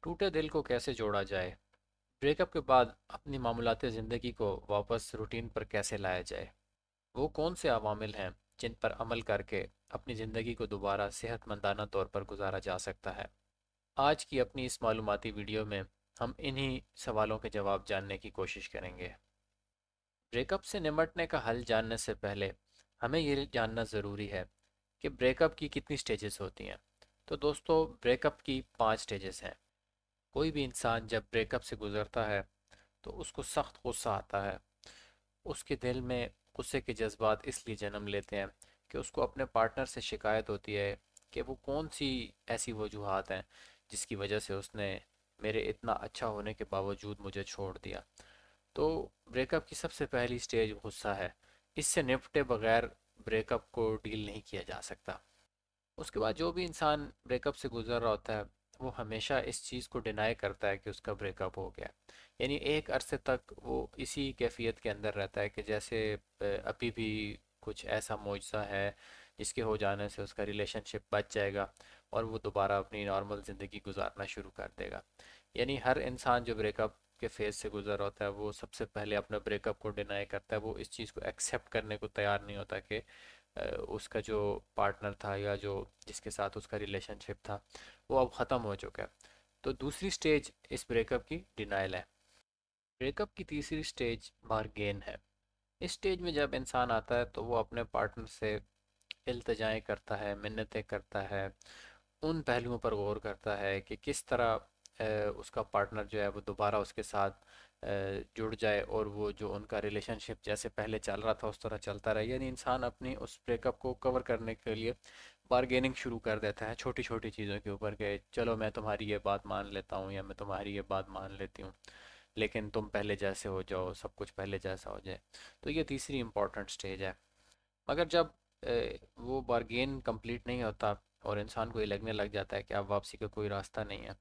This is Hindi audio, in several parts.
टूटे दिल को कैसे जोड़ा जाए? ब्रेकअप के बाद अपनी मामूलाती ज़िंदगी को वापस रूटीन पर कैसे लाया जाए? वो कौन से अवामिल हैं जिन पर अमल करके अपनी ज़िंदगी को दोबारा सेहतमंदाना तौर पर गुजारा जा सकता है? आज की अपनी इस मालूमाती वीडियो में हम इन्हीं सवालों के जवाब जानने की कोशिश करेंगे। ब्रेकअप से निमटने का हल जानने से पहले हमें ये जानना ज़रूरी है कि ब्रेकअप की कितनी स्टेजेस होती हैं। तो दोस्तों, ब्रेकअप की 5 स्टेजेस हैं। कोई भी इंसान जब ब्रेकअप से गुजरता है तो उसको सख्त गुस्सा आता है। उसके दिल में गुस्से के जज्बात इसलिए जन्म लेते हैं कि उसको अपने पार्टनर से शिकायत होती है कि वो कौन सी ऐसी वजूहात हैं जिसकी वजह से उसने मेरे इतना अच्छा होने के बावजूद मुझे छोड़ दिया। तो ब्रेकअप की सबसे पहली स्टेज गुस्सा है। इससे निपटे बगैर ब्रेकअप को डील नहीं किया जा सकता। उसके बाद जो भी इंसान ब्रेकअप से गुजर रहा होता है वो हमेशा इस चीज़ को डिनाई करता है कि उसका ब्रेकअप हो गया। यानी एक अरसे तक वो इसी कैफियत के अंदर रहता है कि जैसे अभी भी कुछ ऐसा मौजज़ा है जिसके हो जाने से उसका रिलेशनशिप बच जाएगा और वो दोबारा अपनी नॉर्मल ज़िंदगी गुजारना शुरू कर देगा। यानी हर इंसान जो ब्रेकअप के फेज से गुजर होता है वो सबसे पहले अपना ब्रेकअप को डिनाई करता है। वो इस चीज़ को एक्सेप्ट करने को तैयार नहीं होता कि उसका जो पार्टनर था या जो जिसके साथ उसका रिलेशनशिप था वो अब ख़त्म हो चुका है। तो दूसरी स्टेज इस ब्रेकअप की डिनाइल है। ब्रेकअप की तीसरी स्टेज बार्गेन है। इस स्टेज में जब इंसान आता है तो वो अपने पार्टनर से इल्तिजाएं करता है, मिन्नतें करता है, उन पहलुओं पर गौर करता है कि किस तरह उसका पार्टनर जो है वो दोबारा उसके साथ जुड़ जाए और वो जो उनका रिलेशनशिप जैसे पहले चल रहा था उस तरह चलता रहे। यानी इंसान अपनी उस ब्रेकअप को कवर करने के लिए बार्गेनिंग शुरू कर देता है छोटी छोटी चीज़ों के ऊपर कि चलो मैं तुम्हारी ये बात मान लेता हूँ या मैं तुम्हारी ये बात मान लेती हूँ, लेकिन तुम पहले जैसे हो जाओ, सब कुछ पहले जैसा हो जाए। तो ये तीसरी इंपॉर्टेंट स्टेज है। मगर जब वो बार्गेन कंप्लीट नहीं होता और इंसान को ये लगने लग जाता है कि अब वापसी का कोई रास्ता नहीं है,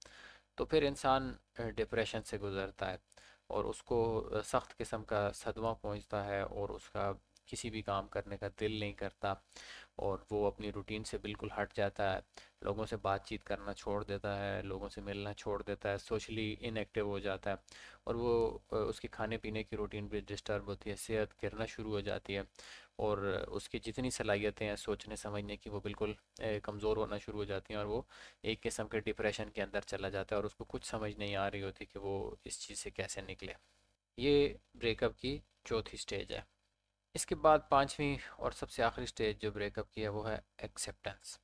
तो फिर इंसान डिप्रेशन से गुजरता है और उसको सख्त किस्म का सदमा पहुंचता है और उसका किसी भी काम करने का दिल नहीं करता और वो अपनी रूटीन से बिल्कुल हट जाता है। लोगों से बातचीत करना छोड़ देता है, लोगों से मिलना छोड़ देता है, सोशली इनएक्टिव हो जाता है और वो उसकी खाने पीने की रूटीन भी डिस्टर्ब होती है, सेहत गिरना शुरू हो जाती है और उसकी जितनी सलाहियतें हैं सोचने समझने की वो बिल्कुल कमज़ोर होना शुरू हो जाती हैं और वो एक किस्म के डिप्रेशन के अंदर चला जाता है और उसको कुछ समझ नहीं आ रही होती कि वो इस चीज़ से कैसे निकले। ये ब्रेकअप की चौथी स्टेज है। इसके बाद पांचवी और सबसे आखिरी स्टेज जो ब्रेकअप की है वो है एक्सेप्टेंस।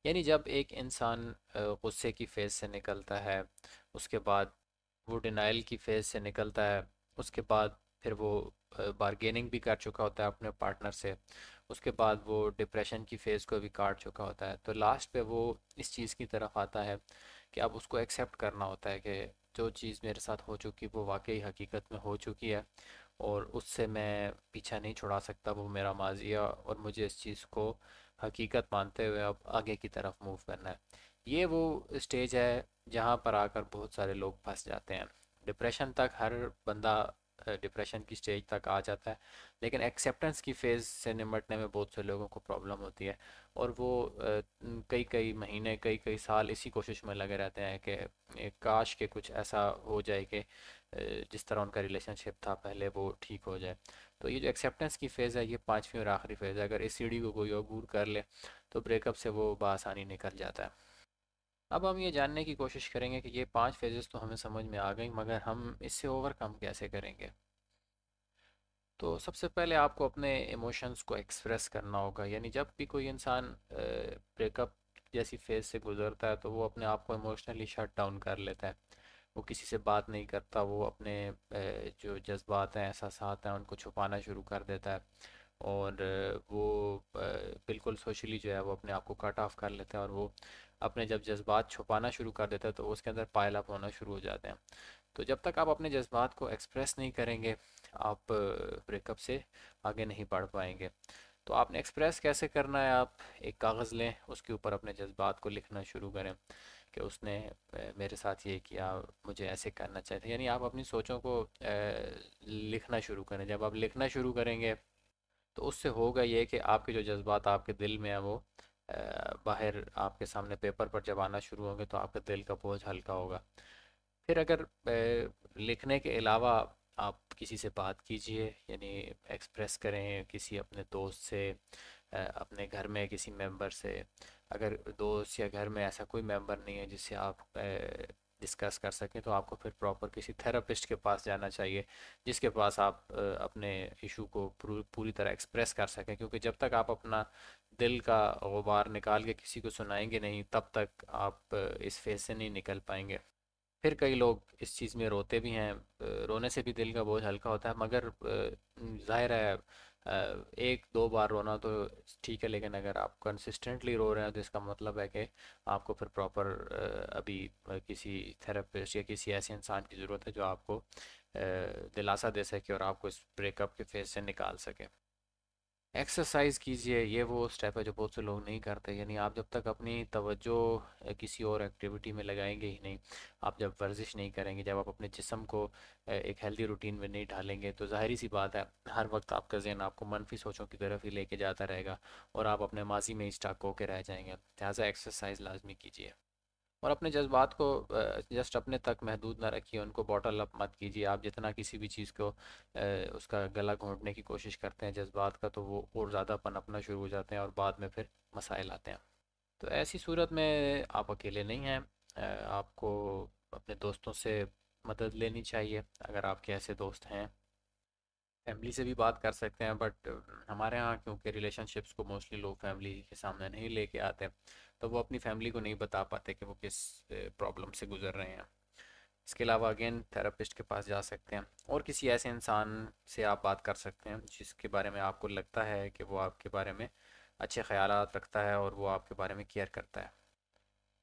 यानी जब एक इंसान गुस्से की फेज़ से निकलता है, उसके बाद वो डिनाइल की फेज़ से निकलता है, उसके बाद फिर वो बार्गेनिंग भी कर चुका होता है अपने पार्टनर से, उसके बाद वो डिप्रेशन की फेज़ को भी काट चुका होता है, तो लास्ट पे वो इस चीज़ की तरफ आता है कि अब उसको एक्सेप्ट करना होता है कि जो चीज़ मेरे साथ हो चुकी वो वाकई हकीकत में हो चुकी है और उससे मैं पीछा नहीं छुड़ा सकता, वो मेरा माजी है और मुझे इस चीज़ को हकीकत मानते हुए अब आगे की तरफ मूव करना है। ये वो स्टेज है जहाँ पर आकर बहुत सारे लोग फंस जाते हैं। डिप्रेशन तक हर बंदा डिप्रेशन की स्टेज तक आ जाता है, लेकिन एक्सेप्टेंस की फेज़ से निपटने में बहुत से लोगों को प्रॉब्लम होती है और वो कई कई महीने कई कई साल इसी कोशिश में लगे रहते हैं कि काश के कुछ ऐसा हो जाए कि जिस तरह उनका रिलेशनशिप था पहले वो ठीक हो जाए। तो ये जो एक्सेप्टेंस की फ़ेज़ है ये पांचवी और आखिरी फ़ेज़ है। अगर इस सीढ़ी को कोई अबूर कर ले तो ब्रेकअप से वो बआसानी निकल जाता है। अब हम ये जानने की कोशिश करेंगे कि ये 5 फेजेस तो हमें समझ में आ गई, मगर हम इससे ओवरकम कैसे करेंगे। तो सबसे पहले आपको अपने इमोशंस को एक्सप्रेस करना होगा। यानी जब भी कोई इंसान ब्रेकअप जैसी फेज से गुजरता है तो वो अपने आप को इमोशनली शट डाउन कर लेता है। वो किसी से बात नहीं करता, वो अपने जो जज्बात हैं, एहसासात हैं, उनको छुपाना शुरू कर देता है और वो बिल्कुल सोशली जो है वो अपने आप को कट ऑफ कर लेता है और वो अपने जब जज्बात छुपाना शुरू कर देता है तो उसके अंदर पाइल अप होना शुरू हो जाते हैं। तो जब तक आप अपने जज्बात को एक्सप्रेस नहीं करेंगे आप ब्रेकअप से आगे नहीं बढ़ पाएंगे। तो आपने एक्सप्रेस कैसे करना है, आप एक कागज़ लें, उसके ऊपर अपने जज्बात को लिखना शुरू करें कि उसने मेरे साथ ये किया, मुझे ऐसे करना चाहिए। यानी आप अपनी सोचों को लिखना शुरू करें। जब आप लिखना शुरू करेंगे तो उससे होगा ये कि आपके जो जज्बात आपके दिल में है वो बाहर आपके सामने पेपर पर जब आना शुरू होंगे तो आपका दिल का बोझ हल्का होगा। फिर अगर लिखने के अलावा आप किसी से बात कीजिए, यानी एक्सप्रेस करें किसी अपने दोस्त से, अपने घर में किसी मेंबर से। अगर दोस्त या घर में ऐसा कोई मेंबर नहीं है जिससे आप डिस्कस कर सकें, तो आपको फिर प्रॉपर किसी थेरेपिस्ट के पास जाना चाहिए, जिसके पास आप अपने इशू को पूरी तरह एक्सप्रेस कर सकें। क्योंकि जब तक आप अपना दिल का गुबार निकाल के किसी को सुनाएंगे नहीं, तब तक आप इस फेज से नहीं निकल पाएंगे। फिर कई लोग इस चीज़ में रोते भी हैं। रोने से भी दिल का बोझ हल्का होता है, मगर जाहिर है एक दो बार रोना तो ठीक है, लेकिन अगर आप कंसिस्टेंटली रो रहे हैं तो इसका मतलब है कि आपको फिर प्रॉपर अभी किसी थेरेपिस्ट या किसी ऐसे इंसान की ज़रूरत है जो आपको दिलासा दे सके और आपको इस ब्रेकअप के फेज से निकाल सके। एक्सरसाइज कीजिए, ये वो स्टेप है जो बहुत से लोग नहीं करते। यानी आप जब तक अपनी तवज्जो किसी और एक्टिविटी में लगाएंगे ही नहीं, आप जब वर्जिश नहीं करेंगे, जब आप अपने जिस्म को एक हेल्दी रूटीन में नहीं ढालेंगे, तो जाहिर सी बात है हर वक्त आपका जहन आपको मनफी सोचों की तरफ ही लेके जाता रहेगा और आप अपने माजी में ही स्टक होकर रह जाएंगे। लिहाजा एक्सरसाइज लाजमी कीजिए। और अपने जज्बात को जस्ट अपने तक महदूद ना रखिए, उनको बॉटल अप मत कीजिए। आप जितना किसी भी चीज़ को उसका गला घोंटने की कोशिश करते हैं जज्बात का, तो वो और ज़्यादा पनपना शुरू हो जाते हैं और बाद में फिर मसाइल आते हैं। तो ऐसी सूरत में आप अकेले नहीं हैं। आपको अपने दोस्तों से मदद लेनी चाहिए, अगर आपके ऐसे दोस्त हैं। फैमिली से भी बात कर सकते हैं, बट हमारे यहाँ क्योंकि रिलेशनशिप्स को मोस्टली लोग फैमिली के सामने नहीं लेके आते, तो वो अपनी फैमिली को नहीं बता पाते कि वो किस प्रॉब्लम से गुजर रहे हैं। इसके अलावा अगेन थेरेपिस्ट के पास जा सकते हैं, और किसी ऐसे इंसान से आप बात कर सकते हैं जिसके बारे में आपको लगता है कि वो आपके बारे में अच्छे ख्यालात रखता है और वो आपके बारे में केयर करता है।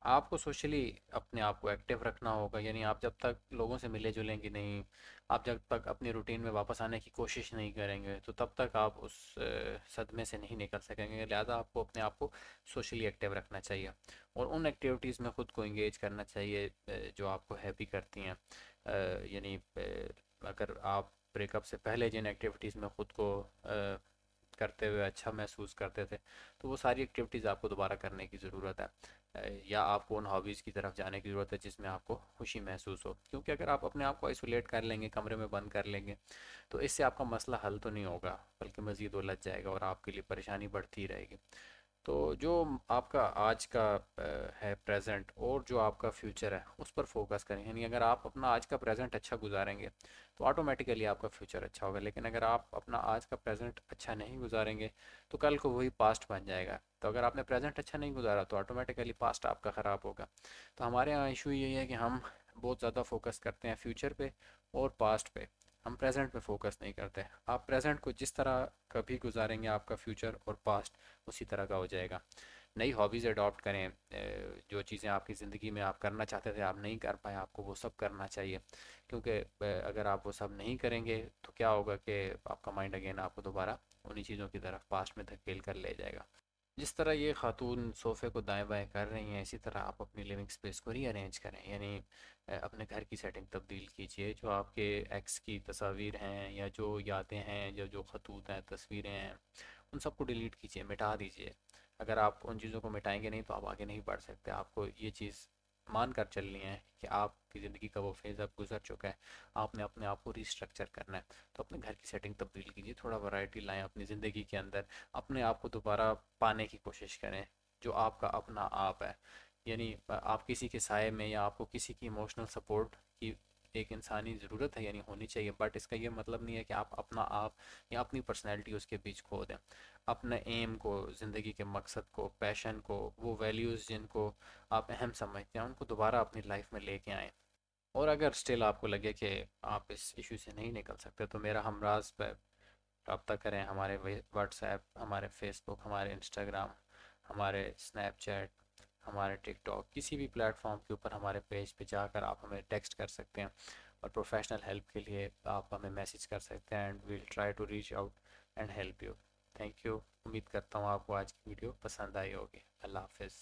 आपको सोशली अपने आप को एक्टिव रखना होगा, यानी आप जब तक लोगों से मिले जुलेंगे नहीं, आप जब तक अपनी रूटीन में वापस आने की कोशिश नहीं करेंगे, तो तब तक आप उस सदमे से नहीं निकल सकेंगे। लिहाजा आपको अपने आप को सोशली एक्टिव रखना चाहिए और उन एक्टिविटीज़ में ख़ुद को इंगेज करना चाहिए जो आपको हैप्पी करती हैं। यानी अगर आप ब्रेकअप से पहले जिन एक्टिविटीज़ में ख़ुद को करते हुए अच्छा महसूस करते थे, तो वो सारी एक्टिविटीज़ आपको दोबारा करने की ज़रूरत है। या आपको उन हॉबीज़ की तरफ जाने की ज़रूरत है जिसमें आपको खुशी महसूस हो। क्योंकि अगर आप अपने आप को आइसोलेट कर लेंगे, कमरे में बंद कर लेंगे, तो इससे आपका मसला हल तो नहीं होगा, बल्कि मज़ीद उलझ जाएगा और आपके लिए परेशानी बढ़ती रहेगी। तो जो आपका आज का है प्रेजेंट, और जो आपका फ्यूचर है उस पर फोकस करें। यानी अगर आप अपना आज का प्रेजेंट अच्छा गुजारेंगे, तो ऑटोमेटिकली आपका फ्यूचर अच्छा होगा। लेकिन अगर आप अपना आज का प्रेजेंट अच्छा नहीं गुजारेंगे, तो कल को वही पास्ट बन जाएगा। तो अगर आपने प्रेजेंट अच्छा नहीं गुजारा, तो ऑटोमेटिकली पास्ट आपका ख़राब होगा। तो हमारे यहाँ इशू यही है कि हम बहुत ज़्यादा फोकस करते हैं फ्यूचर पे और पास्ट पे, हम प्रेजेंट पे फोकस नहीं करते। आप प्रेजेंट को जिस तरह कभी गुजारेंगे, आपका फ्यूचर और पास्ट उसी तरह का हो जाएगा। नई हॉबीज़ अडॉप्ट करें। जो चीज़ें आपकी ज़िंदगी में आप करना चाहते थे, आप नहीं कर पाए, आपको वो सब करना चाहिए। क्योंकि अगर आप वो सब नहीं करेंगे, तो क्या होगा कि आपका माइंड अगेन आपको दोबारा उन्हीं चीज़ों की तरफ पास्ट में धकेल कर ले जाएगा। जिस तरह ये खातून सोफ़े को दाएं बाएं कर रही हैं, इसी तरह आप अपनी लिविंग स्पेस को रीअरेंज करें। यानी अपने घर की सेटिंग तब्दील कीजिए। जो आपके एक्स की तस्वीर हैं, या जो यादें हैं, जो जो खतूत हैं, तस्वीरें हैं, उन सबको डिलीट कीजिए, मिटा दीजिए। अगर आप उन चीज़ों को मिटाएंगे नहीं, तो आप आगे नहीं बढ़ सकते। आपको ये चीज़ मान कर चलनी है कि आपकी ज़िंदगी का वो फेज़ अब गुजर चुका है। आपने अपने आप को रिस्ट्रक्चर करना है। तो अपने घर की सेटिंग तब्दील कीजिए, थोड़ा वैरायटी लाएं अपनी ज़िंदगी के अंदर। अपने आप को दोबारा पाने की कोशिश करें, जो आपका अपना आप है। यानी आप किसी के साय में, या आपको किसी की इमोशनल सपोर्ट की एक इंसानी ज़रूरत है, यानी होनी चाहिए। बट इसका ये मतलब नहीं है कि आप अपना आप या अपनी पर्सनैलिटी उसके बीच खो दें। अपने एम को, ज़िंदगी के मकसद को, पैशन को, वो वैल्यूज़ जिनको आप अहम समझते हैं, उनको दोबारा अपनी लाइफ में लेके आएँ। और अगर स्टिल आपको लगे कि आप इस इशू से नहीं निकल सकते, तो मेरा हमराज पर रब्ता करें। हमारे व्हाट्सएप, हमारे फेसबुक, हमारे इंस्टाग्राम, हमारे स्नैपचैट, हमारे टिकटॉक, किसी भी प्लेटफॉर्म के ऊपर हमारे पेज पे जाकर आप हमें टेक्स्ट कर सकते हैं। और प्रोफेशनल हेल्प के लिए आप हमें मैसेज कर सकते हैं, and we'll try to reach out and help you. Thank you. उम्मीद करता हूँ आपको आज की वीडियो पसंद आई होगी। अल्लाह हाफिज़।